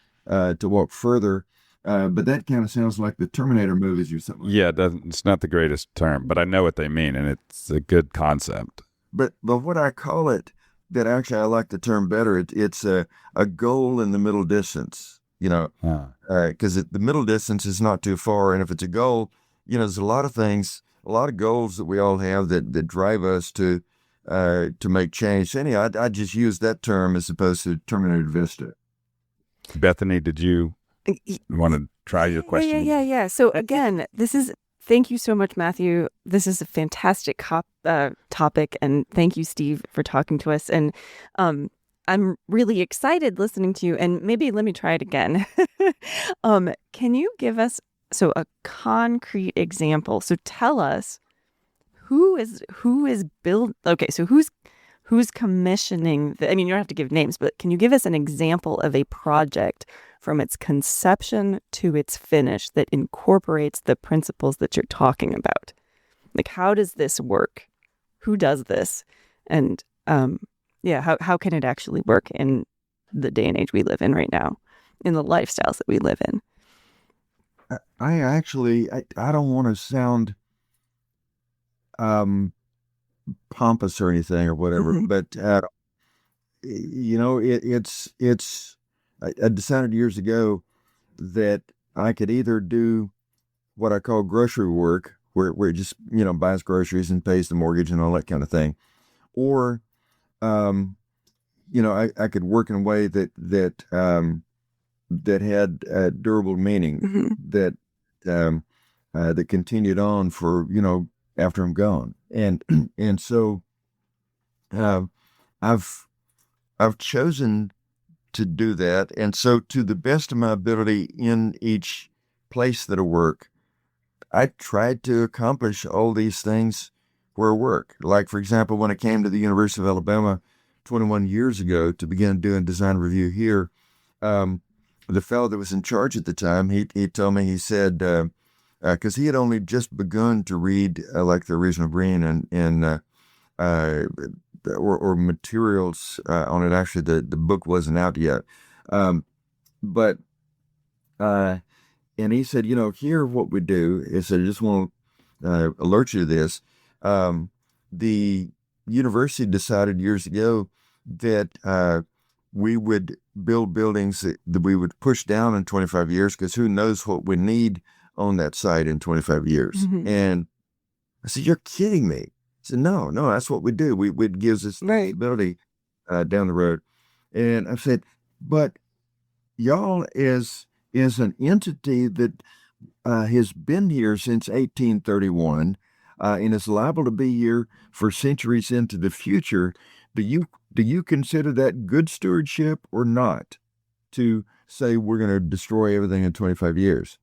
further. But that kind of sounds like the Terminator movies or something. Yeah, it's not the greatest term, but I know what they mean, and it's a good concept. But what I call it, that actually I like the term better, it's a goal in the middle distance, because the middle distance is not too far. And if it's a goal, there's a lot of things, a lot of goals that we all have that drive us to make change. So anyhow, I just use that term as opposed to terminated vista. Bethany, did you want to try your question? Yeah. So again, thank you so much, Matthew. This is a fantastic topic, and thank you, Steve, for talking to us. And I'm really excited listening to you. And maybe let me try it again. Can you give us a concrete example? So tell us who is okay. So who's commissioning you don't have to give names, but can you give us an example of a project from its conception to its finish that incorporates the principles that you're talking about? Like, how does this work? Who does this? And how can it actually work in the day and age we live in right now, in the lifestyles that we live in? I don't want to sound pompous or anything or whatever, Mm-hmm. but I decided years ago that I could either do what I call grocery work, where it just buys groceries and pays the mortgage and all that kind of thing, or I could work in a way that had durable meaning, Mm-hmm. that continued on for after I'm gone, and so I've chosen to do that, and so to the best of my ability in each place that I work, I tried to accomplish all these things where I work. Like, for example, when I came to the University of Alabama 21 years ago to begin doing design review here, the fellow that was in charge at the time, he told me, he said, because he had only just begun to read like the Original Green and or materials on it. Actually, the book wasn't out yet, but and he said, here what we do is, I just want to alert you to this. The university decided years ago that we would build buildings that we would push down in 25 years, because who knows what we need on that site in 25 years. Mm-hmm. And I said, you're kidding me. I said, no, that's what we do. It gives us stability down the road. And I said, but y'all is an entity that has been here since 1831 and is liable to be here for centuries into the future. Do you consider that good stewardship or not? To say we're going to destroy everything in 25 years.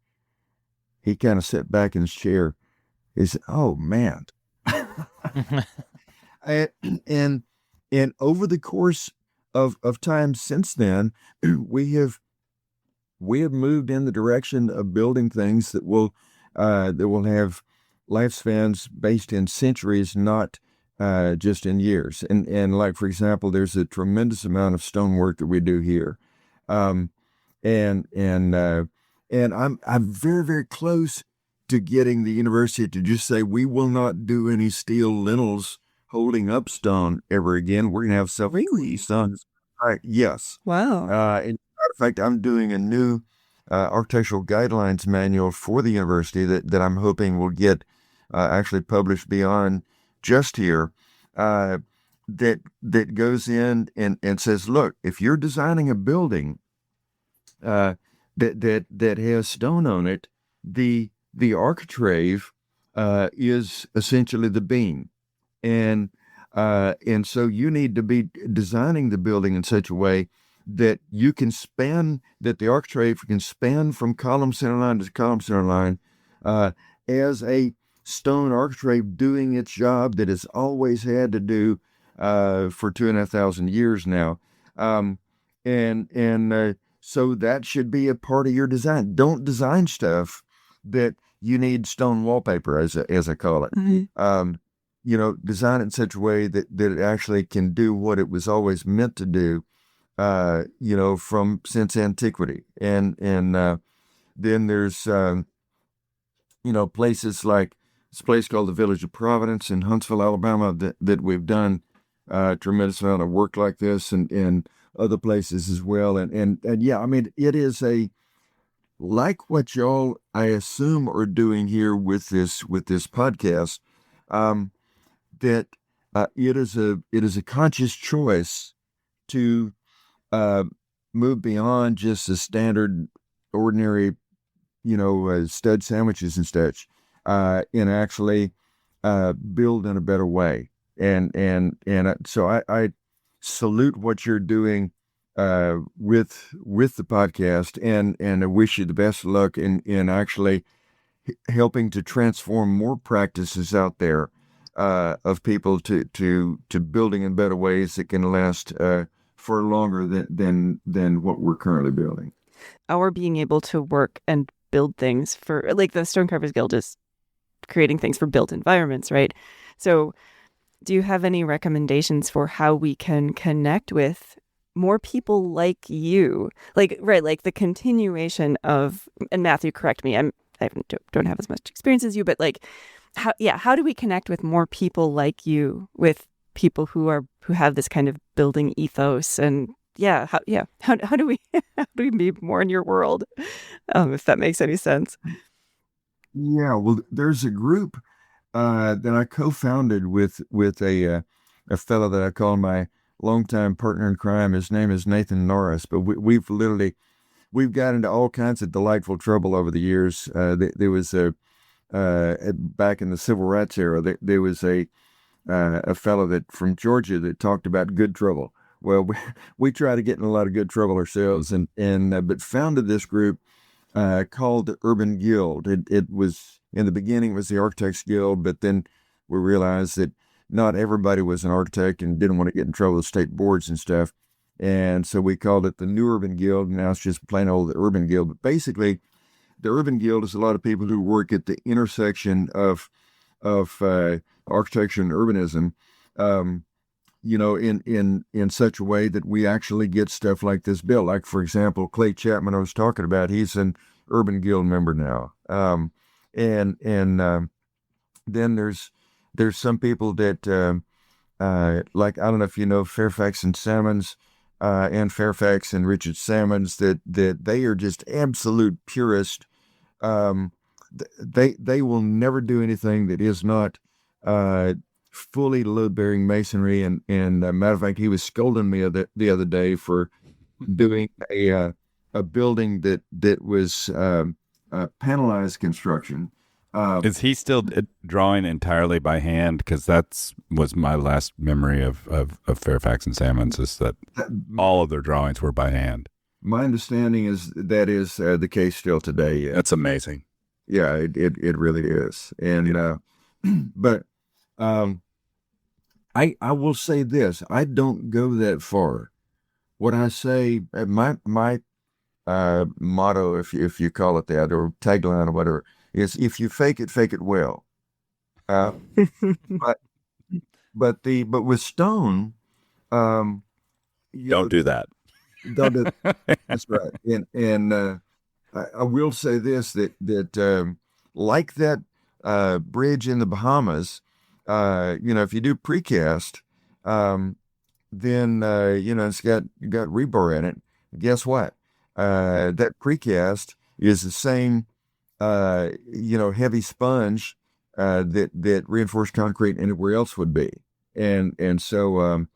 He kind of sat back in his chair. He said, "Oh man." and over the course of time since then, we have moved in the direction of building things that will have lifespans based in centuries, not just in years. And like, for example, there's a tremendous amount of stonework that we do here, and I'm very, very close to getting the university to just say we will not do any steel lintels holding up stone ever again. We're gonna have self-cleaning stones. Right? Yes. Wow. In fact, I'm doing a new architectural guidelines manual for the university that I'm hoping will get actually published beyond just here. That goes in and says, look, if you're designing a building that has stone on it, the architrave is essentially the beam, and so you need to be designing the building in such a way that you can span, that the architrave can span from column center line to column center line as a stone architrave doing its job that it's always had to do for 2,500 years now. So that should be a part of your design. Don't design stuff that you need stone wallpaper, as I call it. Mm-hmm. Design it in such a way that it actually can do what it was always meant to do, from since antiquity. And then there's, places like this place called the Village of Providence in Huntsville, Alabama, that we've done a tremendous amount of work like this, and other places as well. And yeah, I mean, it is like what y'all, I assume, are doing here with this podcast, that it is a conscious choice to move beyond just the standard, ordinary, stud sandwiches and such, and actually build in a better way. And so I salute what you're doing with the podcast, and I wish you the best of luck in actually helping to transform more practices out there of people to building in better ways that can last for longer than what we're currently building. Our being able to work and build things for, like, the Stone Carvers Guild is creating things for built environments, right? So do you have any recommendations for how we can connect with more people like you? Like the continuation of, and Matthew, correct me, I don't have as much experience as you, but like, how do we connect with more people like you, with people who have this kind of building ethos? And how do we be more in your world, if that makes any sense? Yeah, well, there's a group that I co-founded with a fellow that I call my longtime partner in crime. His name is Nathan Norris, but we've got into all kinds of delightful trouble over the years. There was back in the civil rights era, there was a fellow from Georgia that talked about good trouble. Well, we try to get in a lot of good trouble ourselves, but founded this group called the Urban Guild. It was, in the beginning, was the Architects Guild, but then we realized that not everybody was an architect and didn't want to get in trouble with state boards and stuff. And so we called it the New Urban Guild, and now it's just plain old the Urban Guild. But basically, the Urban Guild is a lot of people who work at the intersection of architecture and urbanism, in such a way that we actually get stuff like this built. Like, for example, Clay Chapman I was talking about, he's an Urban Guild member now. Then there's some people that, like, I don't know if you know Fairfax and Salmons, and Fairfax and Richard Salmons, that they are just absolute purists. They will never do anything that is not fully load-bearing masonry. And matter of fact, he was scolding me the other day for doing a building that was panelized construction. Is he still drawing entirely by hand? Because was my last memory of Fairfax and Salmons, is that all of their drawings were by hand. my understanding is that is the case still today. Yeah. That's amazing. Yeah, it really is. And but I will say this: I don't go that far. What I say, my motto, if you call it that, or tagline or whatever, is if you fake it well. But with stone, Don't do that. Don't do, that's right. And I will say this, that like that bridge in the Bahamas, if you do precast, then it's got rebar in it. Guess what? That precast is the same heavy sponge that reinforced concrete anywhere else would be. And so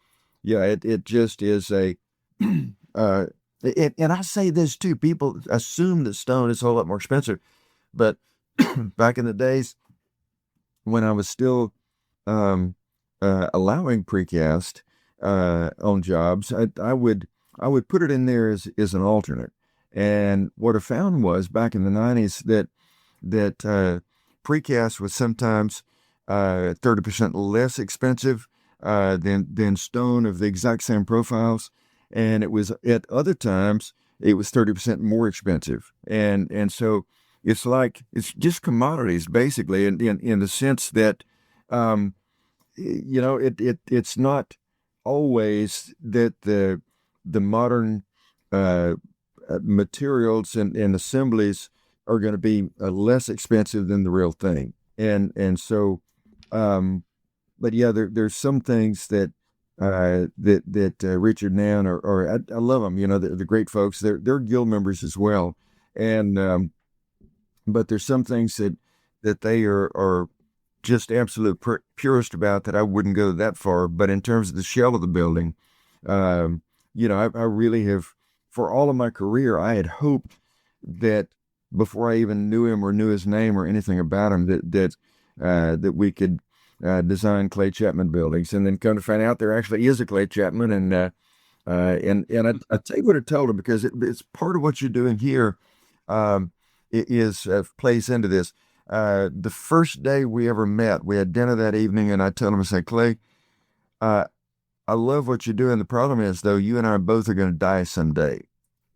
it just is a and I say this too, people assume that stone is a whole lot more expensive, but back in the days when I was still allowing precast on jobs, I would put it in there as an alternate. And what I found was back in the 90s that precast was sometimes 30% less expensive than stone of the exact same profiles, and it was at other times it was 30% more expensive. And so it's just commodities basically, in the sense that it's not always that the modern materials and assemblies are going to be less expensive than the real thing. And so, but yeah, there's some things that Richard Nan or I love them. The great folks. They're guild members as well, and but there's some things that they are just absolute purist about that I wouldn't go that far. But in terms of the shell of the building, I really have, for all of my career, I had hoped that before I even knew him or knew his name or anything about him, that we could design Clay Chapman buildings, and then come to find out there actually is a Clay Chapman, and I tell you what I told him, because it's part of what you're doing here. Plays into this. The first day we ever met, we had dinner that evening, and I told him, I said, Clay, I love what you're doing. The problem is, though, you and I both are going to die someday.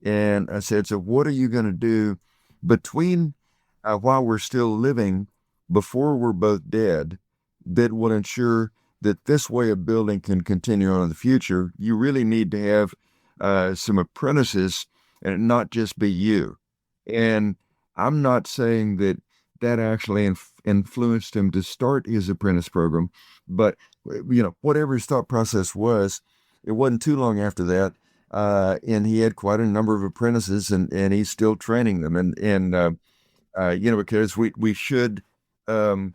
And I said, so what are you going to do between while we're still living, before we're both dead, that will ensure that this way of building can continue on in the future? You really need to have some apprentices, and not just be you. And I'm not saying that actually influenced him to start his apprentice program, but whatever his thought process was, it wasn't too long after that, and he had quite a number of apprentices, and he's still training them, and because we should. The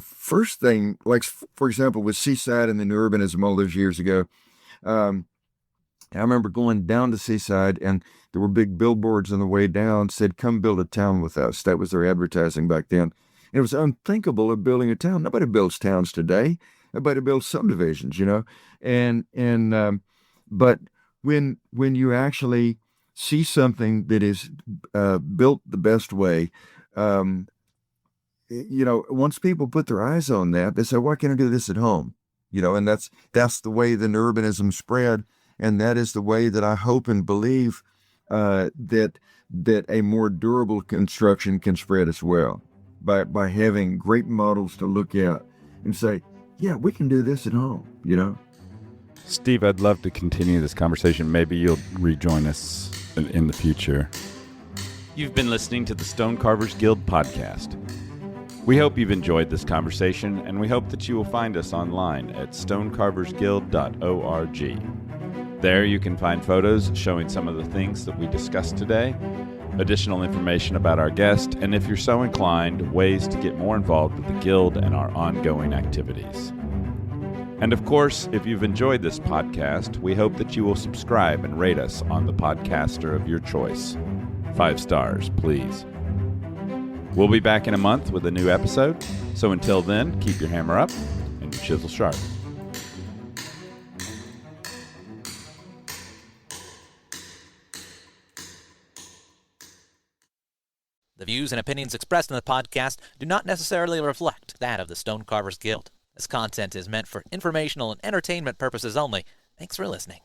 first thing, like for example, with Seaside and the new urbanism all those years ago, I remember going down to Seaside, and there were big billboards on the way down said, "Come build a town with us." That was their advertising back then. And it was unthinkable of building a town. Nobody builds towns today. Everybody builds subdivisions, but when you actually see something that is built the best way, once people put their eyes on that, they say, why can't I do this at home? And that's the way the urbanism spread. And that is the way that I hope and believe that a more durable construction can spread as well, by having great models to look at and say, yeah, we can do this at home, Steve, I'd love to continue this conversation. Maybe you'll rejoin us in the future. You've been listening to the Stone Carvers Guild Podcast. We hope you've enjoyed this conversation, and we hope that you will find us online at stonecarversguild.org. There you can find photos showing some of the things that we discussed today, additional information about our guest, and if you're so inclined, ways to get more involved with the Guild and our ongoing activities. And of course, if you've enjoyed this podcast, we hope that you will subscribe and rate us on the podcaster of your choice. 5 stars, please. We'll be back in a month with a new episode, so until then, keep your hammer up and your chisel sharp. The views and opinions expressed in the podcast do not necessarily reflect that of the Stone Carvers Guild. This content is meant for informational and entertainment purposes only. Thanks for listening.